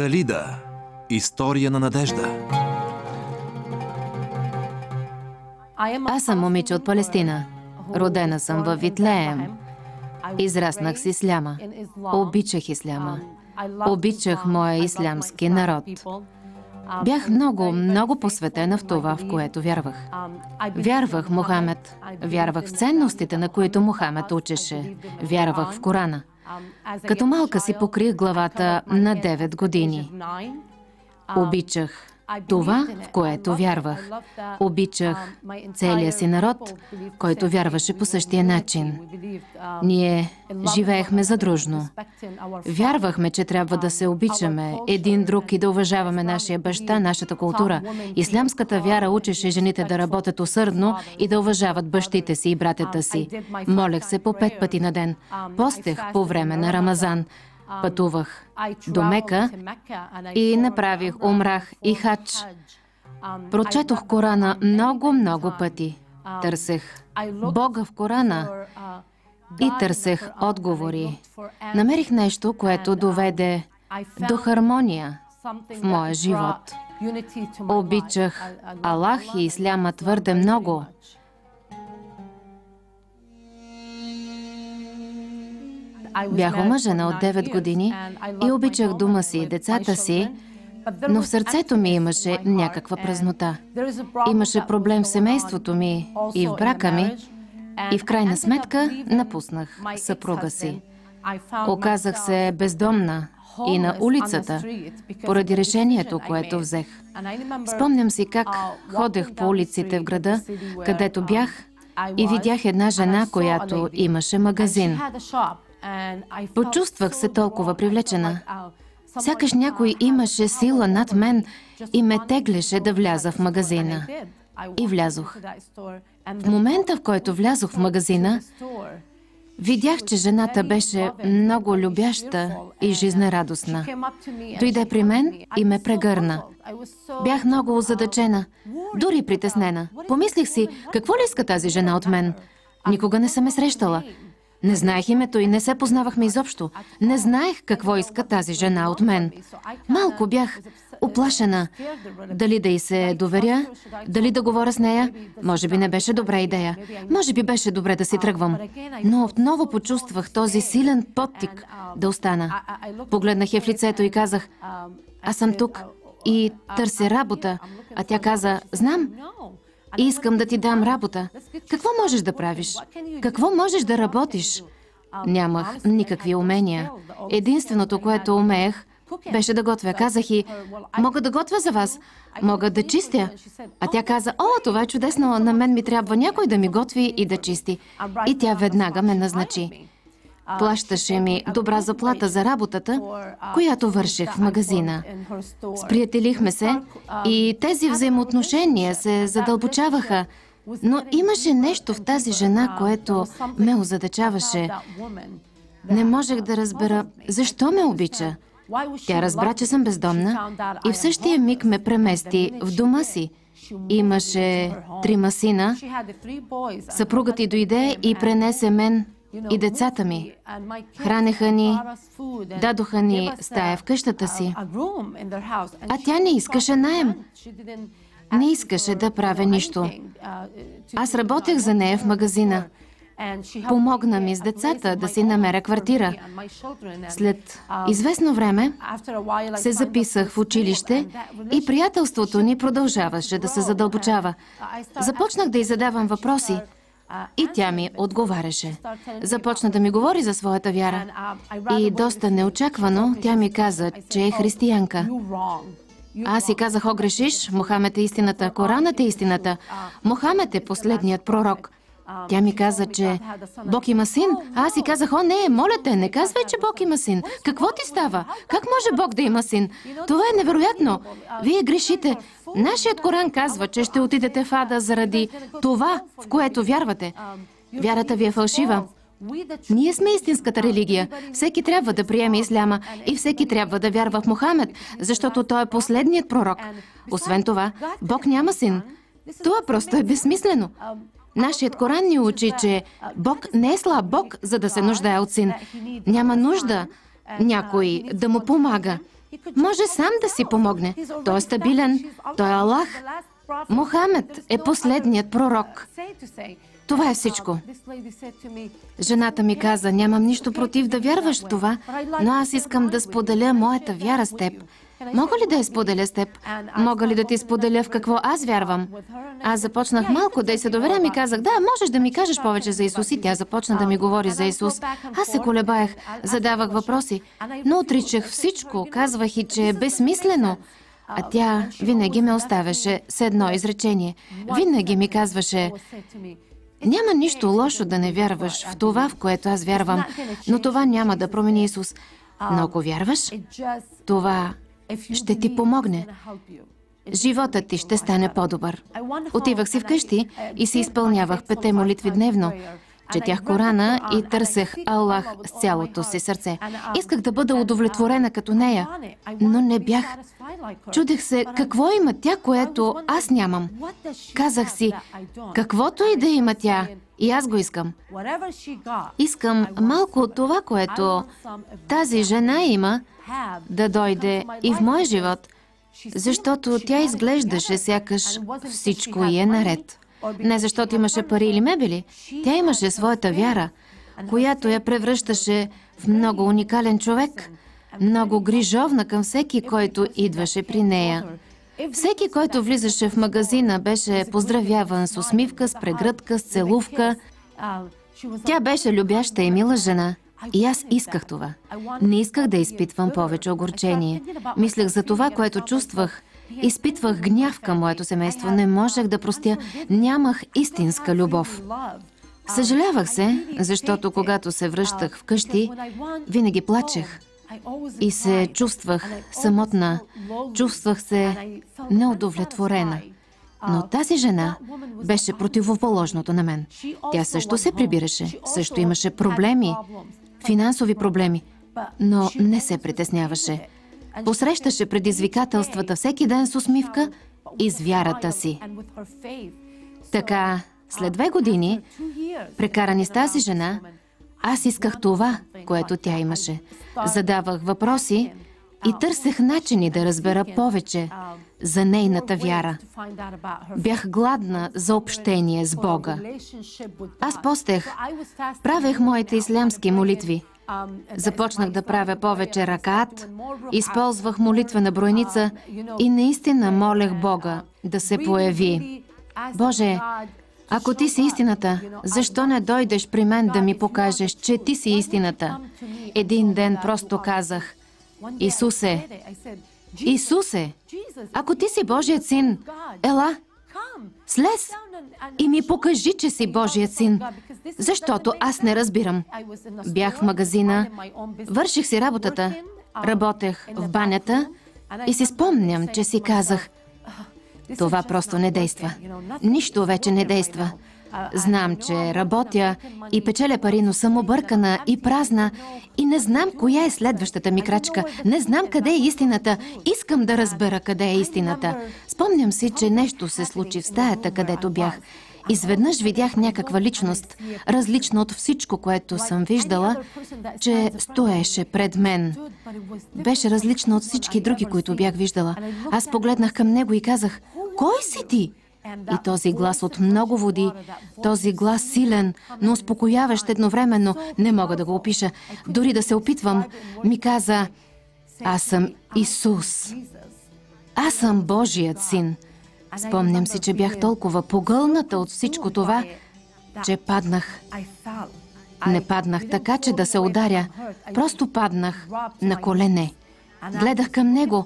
Халида. История на надежда. Аз съм момиче от Палестина. Родена съм във Витлеем. Израснах с исляма. Обичах исляма. Обичах моя ислямски народ. Бях много посветена в това, в което вярвах. Вярвах в Мохамед. Вярвах в ценностите, на които Мохамед учеше. Вярвах в Корана. Като малка си покрих главата на 9 години. Обичах това, в което вярвах. Обичах целия си народ, който вярваше по същия начин. Ние живеехме задружно. Вярвахме, че трябва да се обичаме един друг и да уважаваме нашия баща, нашата култура. Ислямската вяра учеше жените да работят усърдно и да уважават бащите си и братята си. Молех се по 5 пъти на ден. Постех по време на Рамазан. Пътувах до Мека и направих умрах и хадж. Прочетох Корана много пъти. Търсех Бога в Корана и търсех отговори. Намерих нещо, което доведе до хармония в моя живот. Обичах Аллах и исляма твърде много. Бях омъжена от 9 години и обичах дома си и децата си, но в сърцето ми имаше някаква празнота. Имаше проблем в семейството ми и в брака ми и в крайна сметка напуснах съпруга си. Оказах се бездомна и на улицата поради решението, което взех. Спомням си как ходех по улиците в града, където бях, и видях една жена, която имаше магазин. Почувствах се толкова привлечена. Сякаш някой имаше сила над мен и ме теглеше да вляза в магазина. И влязох. В момента, в който влязох в магазина, видях, че жената беше много любяща и жизнерадостна. Дойде при мен и ме прегърна. Бях много озадачена, дори притеснена. Помислих си, какво ли иска тази жена от мен? Никога не съм ме срещала. Не знаех името и не се познавахме изобщо. Не знаех какво иска тази жена от мен. Малко бях уплашена. Дали да й се доверя, дали да говоря с нея, може би не беше добра идея. Може би беше добре да си тръгвам. Но отново почувствах този силен подтик да остана. Погледнах я в лицето и казах: аз съм тук и търся работа. А тя каза: знам. И искам да ти дам работа. Какво можеш да правиш? Какво можеш да работиш? Нямах никакви умения. Единственото, което умеех, беше да готвя. Казах и: мога да готвя за вас. Мога да чистя. А тя каза: о, това е чудесно. На мен ми трябва някой да ми готви и да чисти. И тя веднага ме назначи. Плащаше ми добра заплата за работата, която вършех в магазина. Сприятелихме се и тези взаимоотношения се задълбочаваха. Но имаше нещо в тази жена, което ме озадачаваше. Не можех да разбера защо ме обича. Тя разбра, че съм бездомна и в същия миг ме премести в дома си. Имаше 3 сина. Съпругът й дойде и пренесе мен и децата ми. Хранеха ни, дадоха ни стая в къщата си. А тя не искаше наем. Не искаше да правя нищо. Аз работех за нея в магазина. Помогна ми с децата да си намеря квартира. След известно време се записах в училище и приятелството ни продължаваше да се задълбочава. Започнах да й задавам въпроси. И тя ми отговаряше. Започна да ми говори за своята вяра. И доста неочаквано тя ми каза, че е християнка. Аз си казах: о, грешиш, Мохамед е истината, Коранът е истината. Мохамед е последният пророк. Тя ми каза, че Бог има син. А аз си казах: о, не, моля те, не казвай, че Бог има син. Какво ти става? Как може Бог да има син? Това е невероятно. Вие грешите. Нашият Коран казва, че ще отидете в ада заради това, в което вярвате. Вярата ви е фалшива. Ние сме истинската религия. Всеки трябва да приеме исляма и всеки трябва да вярва в Мохамед, защото той е последният пророк. Освен това, Бог няма син. Това просто е безсмислено. Нашият Коран ни учи, че Бог не е слаб Бог, за да се нуждае от син. Няма нужда някой да му помага. Може сам да си помогне. Той е стабилен. Той е Аллах. Мохамед е последният пророк. Това е всичко. Жената ми каза, нямам нищо против да вярваш в това, но аз искам да споделя моята вяра с теб. Мога ли да я споделя с теб? Мога ли да ти споделя в какво аз вярвам? Аз започнах малко да й се доверям и казах, да, можеш да ми кажеш повече за Исус, и тя започна да ми говори за Исус. Аз се колебаех, задавах въпроси, но отричах всичко, казвах и, че е безсмислено. А тя винаги ме оставяше с едно изречение. Винаги ми казваше, няма нищо лошо да не вярваш в това, в което аз вярвам, но това няма да промени Исус. Но ако вярваш, това ще ти помогне. Животът ти ще стане по-добър. Отивах си вкъщи и си изпълнявах 5 молитви дневно. Четях Корана и търсех Аллах с цялото си сърце. Исках да бъда удовлетворена като нея, но не бях. Чудех се, какво има тя, което аз нямам. Казах си, каквото и да има тя, и аз го искам. Искам малко от това, което тази жена има, да дойде и в моя живот, защото тя изглеждаше сякаш всичко й е наред. Не защото имаше пари или мебели, тя имаше своята вяра, която я превръщаше в много уникален човек, много грижовна към всеки, който идваше при нея. Всеки, който влизаше в магазина, беше поздравяван с усмивка, с прегръдка, с целувка. Тя беше любяща и мила жена. И аз исках това. Не исках да изпитвам повече огорчение. Мислех за това, което чувствах. Изпитвах гняв към моето семейство. Не можех да простя. Нямах истинска любов. Съжалявах се, защото когато се връщах вкъщи, винаги плачех. И се чувствах самотна. Чувствах се неудовлетворена. Но тази жена беше противоположното на мен. Тя също се прибираше, също имаше проблеми, финансови проблеми, но не се притесняваше. Посрещаше предизвикателствата всеки ден с усмивка и с вярата си. Така, след 2 години, прекарани с тази жена, аз исках това, което тя имаше. Задавах въпроси и търсех начини да разбера повече за нейната вяра. Бях гладна за общение с Бога. Аз постех, правех моите ислямски молитви. Започнах да правя повече ракат, използвах молитвена бройница и наистина молех Бога да се появи. Боже, ако ти си истината, защо не дойдеш при мен да ми покажеш, че ти си истината? Един ден просто казах, Исусе, Исусе, ако ти си Божият син, ела, слез и ми покажи, че си Божият син, защото аз не разбирам. Бях в магазина, върших си работата, работех в банята и си спомням, че си казах, това просто не действа. Нищо вече не действа. Знам, че работя и печеля пари, но съм объркана и празна и не знам коя е следващата ми крачка. Не знам къде е истината. Искам да разбера къде е истината. Спомням си, че нещо се случи в стаята, където бях. Изведнъж видях някаква личност, различна от всичко, което съм виждала, че стоеше пред мен. Беше различна от всички други, които бях виждала. Аз погледнах към него и казах, кой си ти? И този глас от много води, този глас силен, но успокояващ едновременно, не мога да го опиша. Дори да се опитвам, ми каза, аз съм Исус. Аз съм Божият син. Спомням си, че бях толкова погълната от всичко това, че паднах. Не паднах така, че да се ударя. Просто паднах на колене. Гледах към него,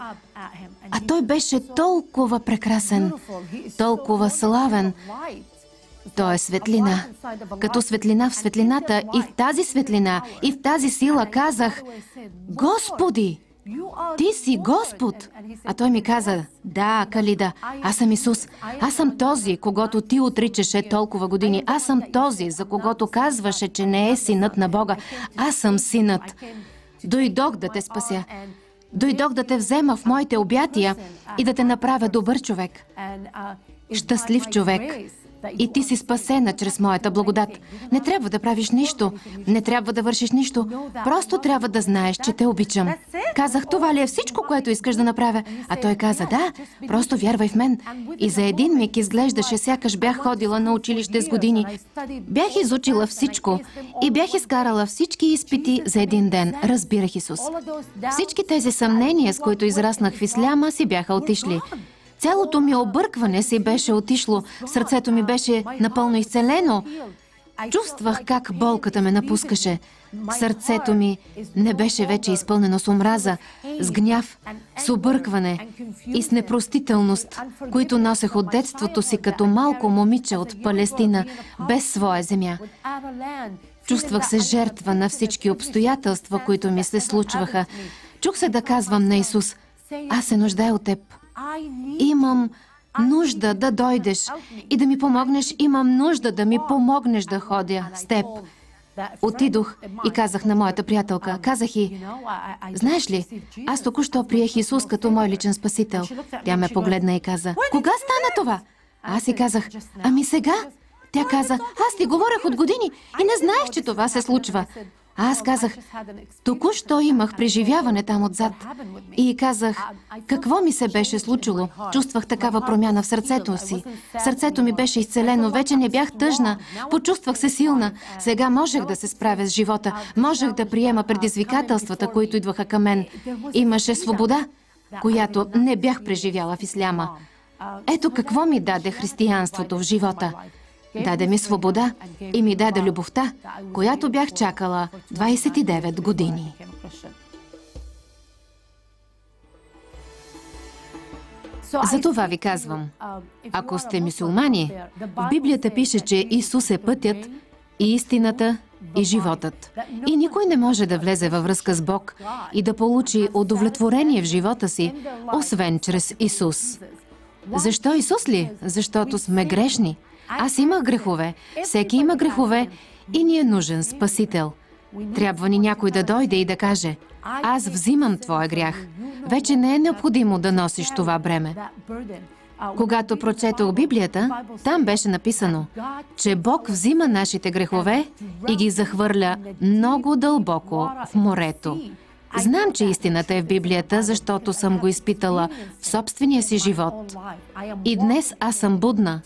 а той беше толкова прекрасен, толкова славен. Той е светлина. Като светлина в светлината и в тази светлина, и в тази сила казах, Господи, ти си Господ. А той ми каза, да, Калида, аз съм Исус. Аз съм този, когото ти отричаше толкова години. Аз съм този, за когото казваше, че не е синът на Бога. Аз съм синът. Дойдох да те спася. Дойдох да те взема в моите обятия и да те направя добър човек. Щастлив човек. и ти си спасена чрез моята благодат. Не трябва да правиш нищо, не трябва да вършиш нищо. Просто трябва да знаеш, че те обичам. Казах, това ли е всичко, което искаш да направя? А той каза, да, просто вярвай в мен. И за един миг изглеждаше, сякаш бях ходила на училище с години. Бях изучила всичко и бях изкарала всички изпити за един ден. Разбирах Исус. Всички тези съмнения, с които израснах в исляма, си бяха отишли. Цялото ми объркване си беше отишло, сърцето ми беше напълно изцелено. Чувствах как болката ме напускаше. Сърцето ми не беше вече изпълнено с омраза, с гняв, с объркване и с непростителност, които носех от детството си като малко момиче от Палестина, без своя земя. Чувствах се жертва на всички обстоятелства, които ми се случваха. Чух се да казвам на Исус, аз се нуждая от Теб. Имам нужда да дойдеш и да ми помогнеш. Имам нужда да ми помогнеш да ходя с Теб. Отидох и казах на моята приятелка, казах й, знаеш ли, аз току-що приех Исус като мой личен спасител. Тя ме погледна и каза, кога стана това? Аз си казах, ами сега? Тя каза, аз ти говорех от години и не знаех, че това се случва. А аз казах, току-що имах преживяване там отзад. И казах, какво ми се беше случило? Чувствах такава промяна в сърцето си. Сърцето ми беше изцелено, вече не бях тъжна. Почувствах се силна. Сега можех да се справя с живота. Можех да приема предизвикателствата, които идваха към мен. Имаше свобода, която не бях преживяла в исляма. Ето какво ми даде християнството в живота. Даде ми свобода и ми даде любовта, която бях чакала 29 години. Затова ви казвам, ако сте мюсюлмани, в Библията пише, че Исус е пътят и истината и животът. И никой не може да влезе във връзка с Бог и да получи удовлетворение в живота си, освен чрез Исус. Защо Исус ли? Защото сме грешни. Аз имах грехове, всеки има грехове и ни е нужен Спасител. Трябва ни някой да дойде и да каже, аз взимам твоя грях. Вече не е необходимо да носиш това бреме. Когато прочетох Библията, там беше написано, че Бог взима нашите грехове и ги захвърля много дълбоко в морето. Знам, че истината е в Библията, защото съм го изпитала в собствения си живот. И днес аз съм будна.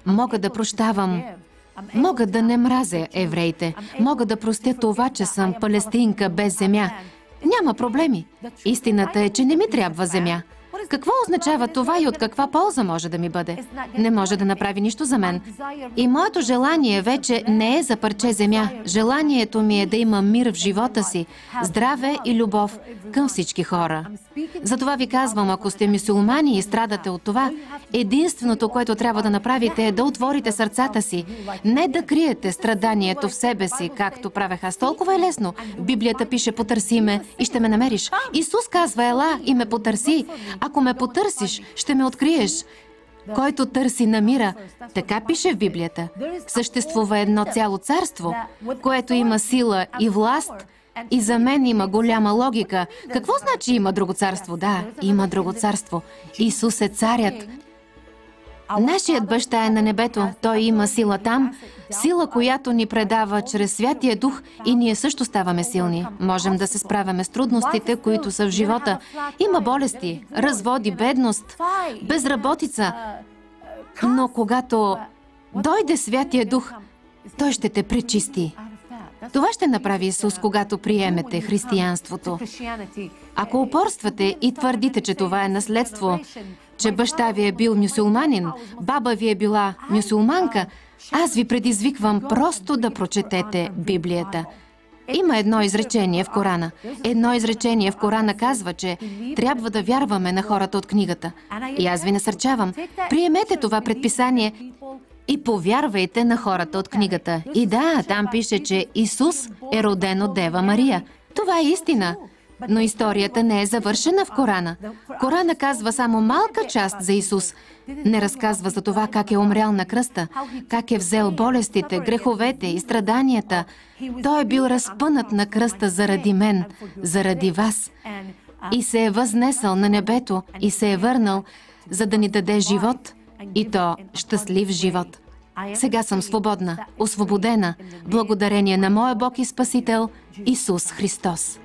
Мога да прощавам. Мога да не мразя евреите. Мога да простя това, че съм палестинка без земя. Няма проблеми. Истината е, че не ми трябва земя. Какво означава това и от каква полза може да ми бъде? Не може да направи нищо за мен. И моето желание вече не е за парче земя. Желанието ми е да имам мир в живота си, здраве и любов към всички хора. Затова ви казвам, ако сте мюсюлмани и страдате от това, единственото, което трябва да направите е да отворите сърцата си. Не да криете страданието в себе си, както правех аз. Толкова е лесно. В Библията пише, потърси ме и ще ме намериш. Исус казва, ела и ме потърси. Ако ме потърсиш, ще ме откриеш. Който търси, намира. Така пише в Библията. Съществува едно цяло царство, което има сила и власт, и за мен има голяма логика. Какво значи има друго царство? Да, има друго царство. Исус е царят. Нашият баща е на небето. Той има сила там, сила, която ни предава чрез Святия Дух и ние също ставаме силни. Можем да се справяме с трудностите, които са в живота. Има болести, разводи, бедност, безработица. Но когато дойде Святия Дух, Той ще те пречисти. Това ще направи Исус, когато приемете християнството. Ако упорствате и твърдите, че това е наследство, че баща ви е бил мюсюлманин, баба ви е била мюсюлманка, аз ви предизвиквам просто да прочетете Библията. Има едно изречение в Корана. Едно изречение в Корана казва, че трябва да вярваме на хората от книгата. И аз ви насърчавам, приемете това предписание и повярвайте на хората от книгата. И да, там пише, че Исус е роден от Дева Мария. Това е истина. Но историята не е завършена в Корана. Корана казва само малка част за Исус. Не разказва за това как е умрял на кръста, как е взел болестите, греховете и страданията. Той е бил разпънат на кръста заради мен, заради вас. И се е възнесъл на небето и се е върнал, за да ни даде живот и то щастлив живот. Сега съм свободна, освободена, благодарение на моя Бог и Спасител Исус Христос.